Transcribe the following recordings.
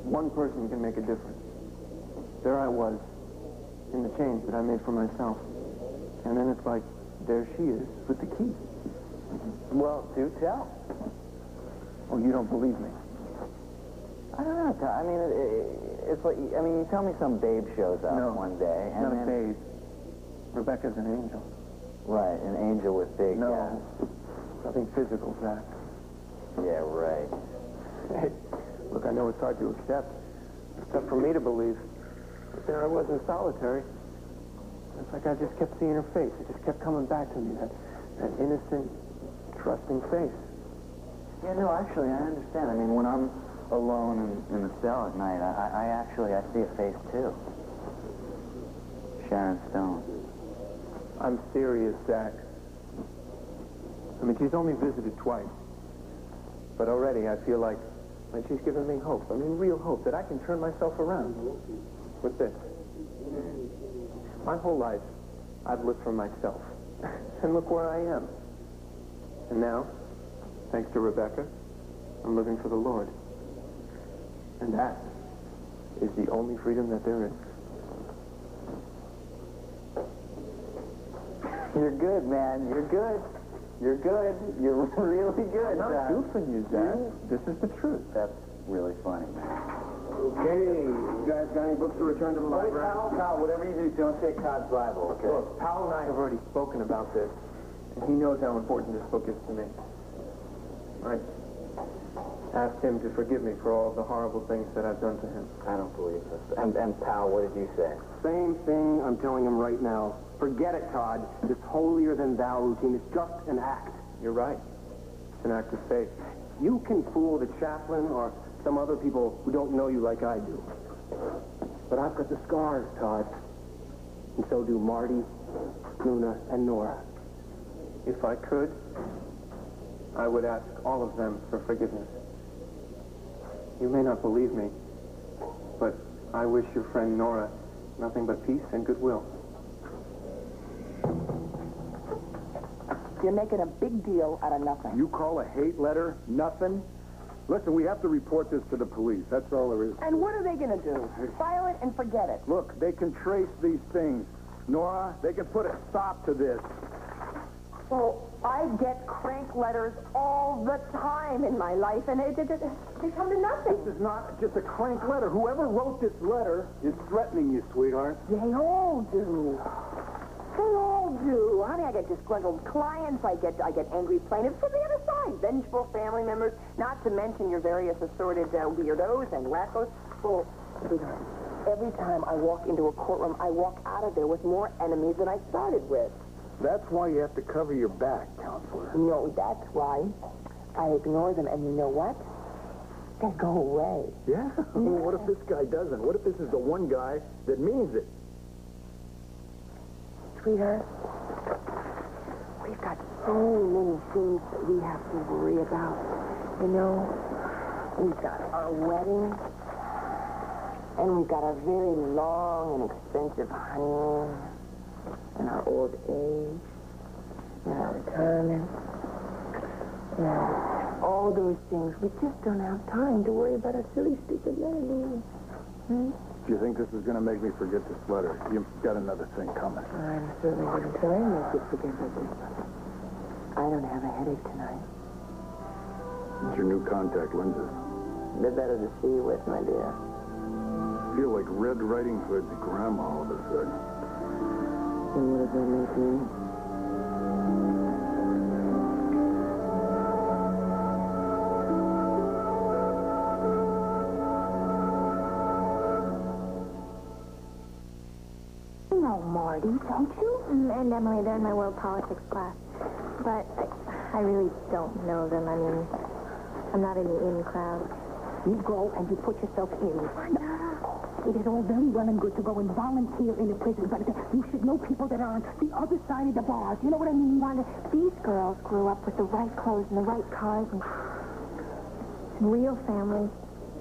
One person can make a difference. There I was, in the change that I made for myself. And then it's like, there she is with the key. Well, do tell. Oh, you don't believe me? I don't know, Todd. I mean, it's like, I mean, you tell me some babe shows up one day. And not then, a babe. Rebecca's an angel. Right, an angel with big... No, nothing physical, Zach. Yeah, right. Hey, look, I know it's hard to accept. It's tough for me to believe. But there I was in solitary. It's like I just kept seeing her face. It just kept coming back to me, that innocent, trusting face. Yeah, no, actually, I understand. I mean, when I'm alone in the cell at night, I see a face, too. Sharon Stone. I'm serious, Zach. I mean, she's only visited twice. But already I feel like she's given me hope. I mean, real hope that I can turn myself around with this. My whole life, I've lived for myself. And look where I am. And now, thanks to Rebecca, I'm living for the Lord. And that is the only freedom that there is. You're good, man. You're good. You're good. You're really good. I'm not goofing you, Zach. This is the truth. That's really funny, man. Okay, you guys got any books to return to the library? Powell, whatever you do, don't say Todd's Bible, okay? Look, Powell and I have already spoken about this, and he knows how important this book is to me. I asked him to forgive me for all the horrible things that I've done to him. I don't believe this. And Powell, what did you say? Same thing I'm telling him right now. Forget it, Todd. This holier-than-thou routine is just an act. You're right. It's an act of faith. You can fool the chaplain or some other people who don't know you like I do. But I've got the scars, Todd. And so do Marty, Luna, and Nora. If I could, I would ask all of them for forgiveness. You may not believe me, but I wish your friend Nora nothing but peace and goodwill. You're making a big deal out of nothing. You call a hate letter nothing? Listen, we have to report this to the police. That's all there is. And what are they going to do? File it and forget it. Look, they can trace these things. Nora, they can put a stop to this. Well, I get crank letters all the time in my life, and they come to nothing. This is not just a crank letter. Whoever wrote this letter is threatening you, sweetheart. They all do. They all do. Honey, I get disgruntled clients. I get angry plaintiffs from the other side. Vengeful family members, not to mention your various assorted weirdos and wackos. Well, sweetheart, every time I walk into a courtroom, I walk out of there with more enemies than I started with. That's why you have to cover your back, counselor. No, that's why I ignore them. And you know what? They go away. Yeah? Well, what if this guy doesn't? What if this is the one guy that means it? Sweetheart, we've got so many things that we have to worry about. You know, we've got our wedding, and we've got a very long and expensive honeymoon, and our old age, and our retirement, and all those things. We just don't have time to worry about a silly, stupid wedding. Do you think this is going to make me forget this letter? You've got another thing coming. I'm certainly going to try and make you forget this. I don't have a headache tonight. It's your new contact lenses. They're better to see with, my dear. I feel like Red Riding Hood's grandma all of a sudden. And what does that make me? You know Marty, don't you? And Emily, they're in my world politics class. But I really don't know them. I mean, I'm not in the in crowd. You go and you put yourself in. It is all very well and good to go and volunteer in a prison, but you should know people that are on the other side of the bars. You know what I mean, Wanda? These girls grew up with the right clothes and the right cars and real families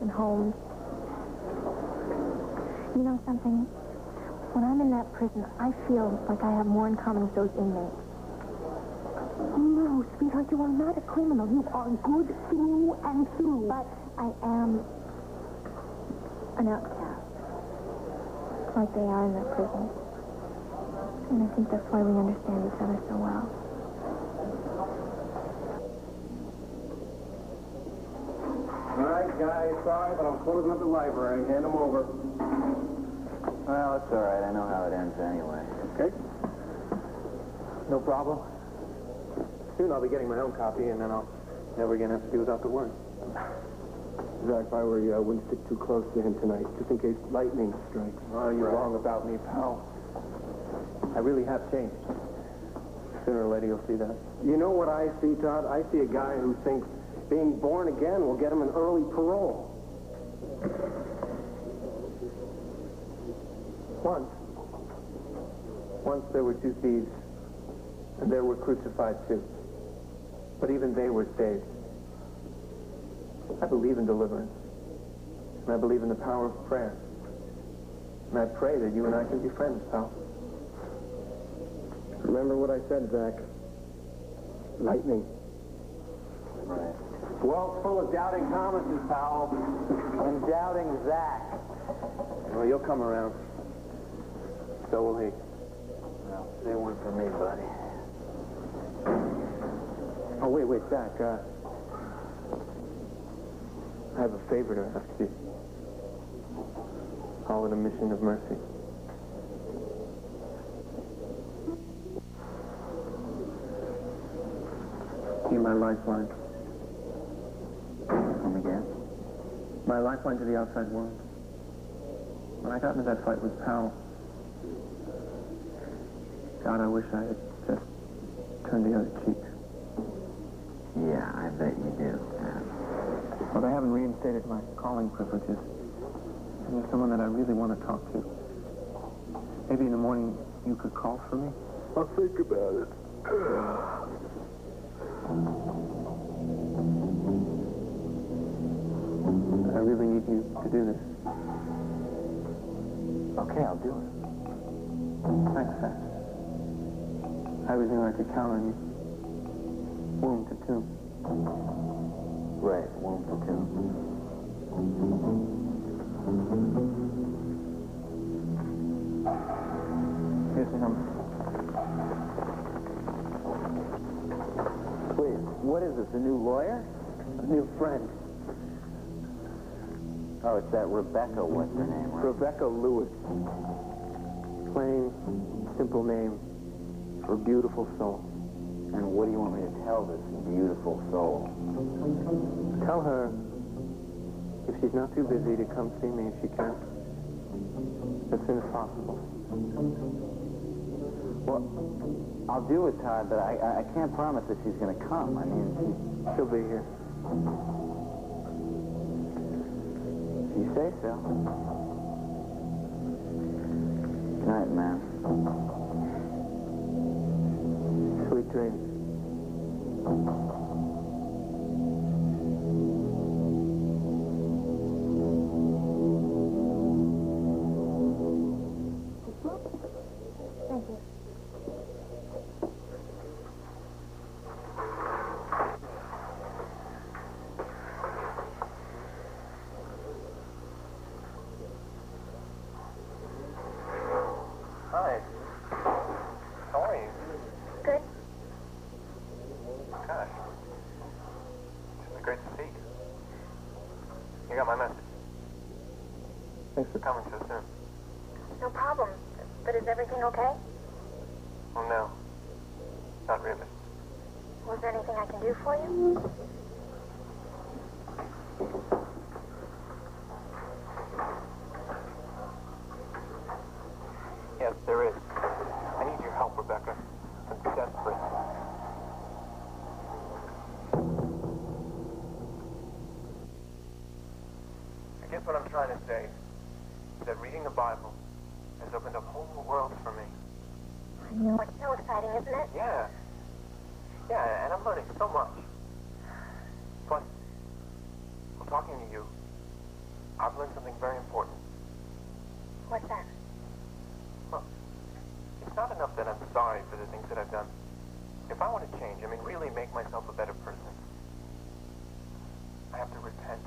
and homes. You know something? When I'm in that prison, I feel like I have more in common with those inmates. No, sweetheart, you are not a criminal. You are good through and through. But I am an outcast, like they are in their prison. And I think that's why we understand each other so well. All right, guys, sorry, but I'm closing up the library. Hand them over. Well, it's all right. I know how it ends anyway. Okay? No problem. Soon I'll be getting my own copy, and then I'll never again have to do without the word. Zach, if I were you, I wouldn't stick too close to him tonight, just in case lightning strikes. Oh, you're wrong about me, pal. I really have changed. Sooner or later you'll see that. You know what I see, Todd? I see a guy who thinks being born again will get him an early parole. Once there were two thieves, and there were crucified too. But even they were saved. I believe in deliverance. And I believe in the power of prayer. And I pray that you and I can be friends, pal. Remember what I said, Zach. Lightning. Right. World's full of doubting Thomases, Powell. And doubting Zach. Well, you'll come around. So will he. Well, say one for me, buddy. Oh, wait, Zach. I have a favor to ask you. Call it a mission of mercy. Be my lifeline. Come again? My lifeline to the outside world. When I got into that fight with Powell, God, I wish I had just turned the other cheek. Yeah, I bet you do. Well, they haven't reinstated my calling privileges. And there's someone that I really want to talk to. Maybe in the morning you could call for me? I'll think about it. I really need you to do this. Okay, I'll do it. Thanks, Zach. I really like to count on you. Womb to tomb. Right, womb to tomb. Here's the number. Wait, what is this, a new lawyer? A new friend. Oh, it's that Rebecca, what's her name, right? Rebecca Lewis. Plain, simple name for a beautiful soul. And what do you want me to tell this beautiful soul? Tell her if she's not too busy to come see me if she can. As soon as possible. Well, I'll do it, Todd, but I can't promise that she's going to come. I mean, She'll be here. you say so. Good night, man. Sweet dreams. Thank you. Hi. How are you? Good. Gosh. It's great to see you. You got my message. Thanks for coming so soon. No problem. But is everything okay? Well, no. Not really. Was there anything I can do for you? Yes, there is. I need your help, Rebecca. I'm desperate. I guess what I'm trying to say is that reading the Bible has opened up whole new worlds for me. I know. It's so exciting, isn't it? Yeah. Yeah, and I'm learning so much. Plus, from talking to you, I've learned something very important. What's that? Well, it's not enough that I'm sorry for the things that I've done. If I want to change, I mean, really make myself a better person, I have to repent.